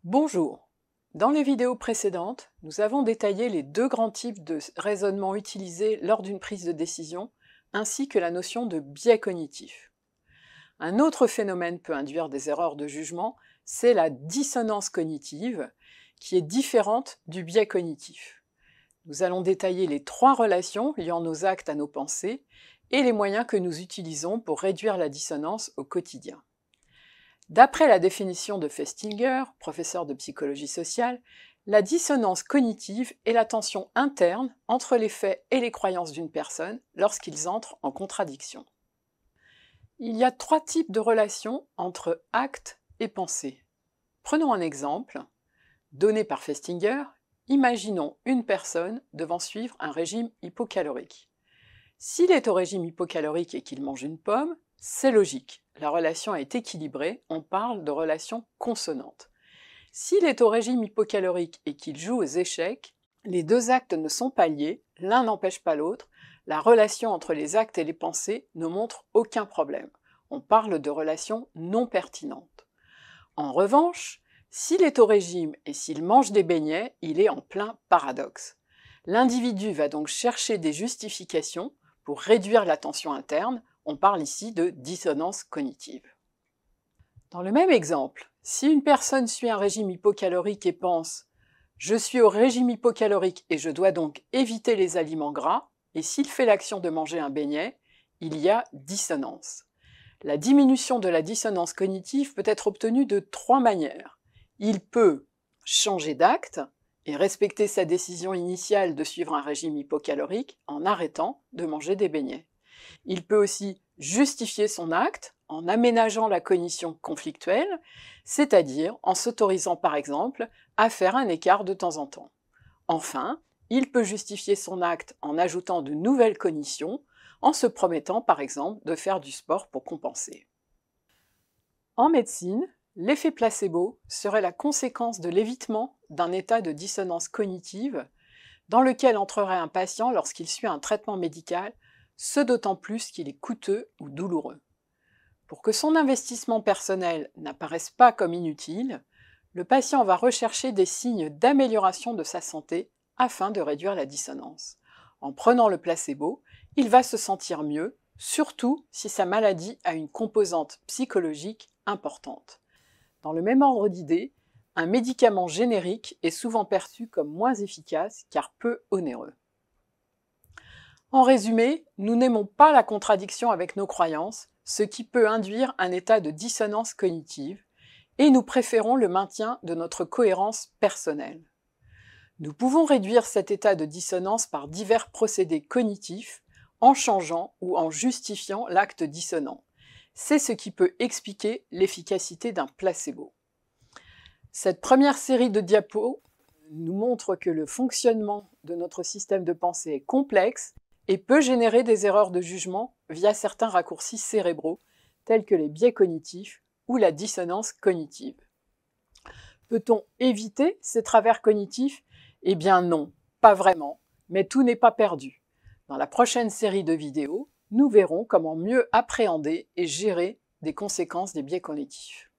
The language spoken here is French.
Bonjour. Dans les vidéos précédentes, nous avons détaillé les deux grands types de raisonnement utilisés lors d'une prise de décision, ainsi que la notion de biais cognitif. Un autre phénomène peut induire des erreurs de jugement, c'est la dissonance cognitive, qui est différente du biais cognitif. Nous allons détailler les trois relations liant nos actes à nos pensées et les moyens que nous utilisons pour réduire la dissonance au quotidien. D'après la définition de Festinger, professeur de psychologie sociale, la dissonance cognitive est la tension interne entre les faits et les croyances d'une personne lorsqu'ils entrent en contradiction. Il y a trois types de relations entre acte et pensée. Prenons un exemple. Donné par Festinger, imaginons une personne devant suivre un régime hypocalorique. S'il est au régime hypocalorique et qu'il mange une pomme, c'est logique, la relation est équilibrée, on parle de relation consonante. S'il est au régime hypocalorique et qu'il joue aux échecs, les deux actes ne sont pas liés, l'un n'empêche pas l'autre, la relation entre les actes et les pensées ne montre aucun problème. On parle de relation non pertinente. En revanche, s'il est au régime et s'il mange des beignets, il est en plein paradoxe. L'individu va donc chercher des justifications pour réduire la tension interne. On parle ici de dissonance cognitive. Dans le même exemple, si une personne suit un régime hypocalorique et pense « je suis au régime hypocalorique et je dois donc éviter les aliments gras », et s'il fait l'action de manger un beignet, il y a dissonance. La diminution de la dissonance cognitive peut être obtenue de trois manières. Il peut changer d'acte et respecter sa décision initiale de suivre un régime hypocalorique en arrêtant de manger des beignets. Il peut aussi justifier son acte en aménageant la cognition conflictuelle, c'est-à-dire en s'autorisant par exemple à faire un écart de temps en temps. Enfin, il peut justifier son acte en ajoutant de nouvelles cognitions, en se promettant par exemple de faire du sport pour compenser. En médecine, l'effet placebo serait la conséquence de l'évitement d'un état de dissonance cognitive dans lequel entrerait un patient lorsqu'il suit un traitement médical, ce d'autant plus qu'il est coûteux ou douloureux. Pour que son investissement personnel n'apparaisse pas comme inutile, le patient va rechercher des signes d'amélioration de sa santé afin de réduire la dissonance. En prenant le placebo, il va se sentir mieux, surtout si sa maladie a une composante psychologique importante. Dans le même ordre d'idées, un médicament générique est souvent perçu comme moins efficace car peu onéreux. En résumé, nous n'aimons pas la contradiction avec nos croyances, ce qui peut induire un état de dissonance cognitive, et nous préférons le maintien de notre cohérence personnelle. Nous pouvons réduire cet état de dissonance par divers procédés cognitifs, en changeant ou en justifiant l'acte dissonant. C'est ce qui peut expliquer l'efficacité d'un placebo. Cette première série de diapos nous montre que le fonctionnement de notre système de pensée est complexe et peut générer des erreurs de jugement via certains raccourcis cérébraux, tels que les biais cognitifs ou la dissonance cognitive. Peut-on éviter ces travers cognitifs ? Eh bien non, pas vraiment, mais tout n'est pas perdu. Dans la prochaine série de vidéos, nous verrons comment mieux appréhender et gérer des conséquences des biais cognitifs.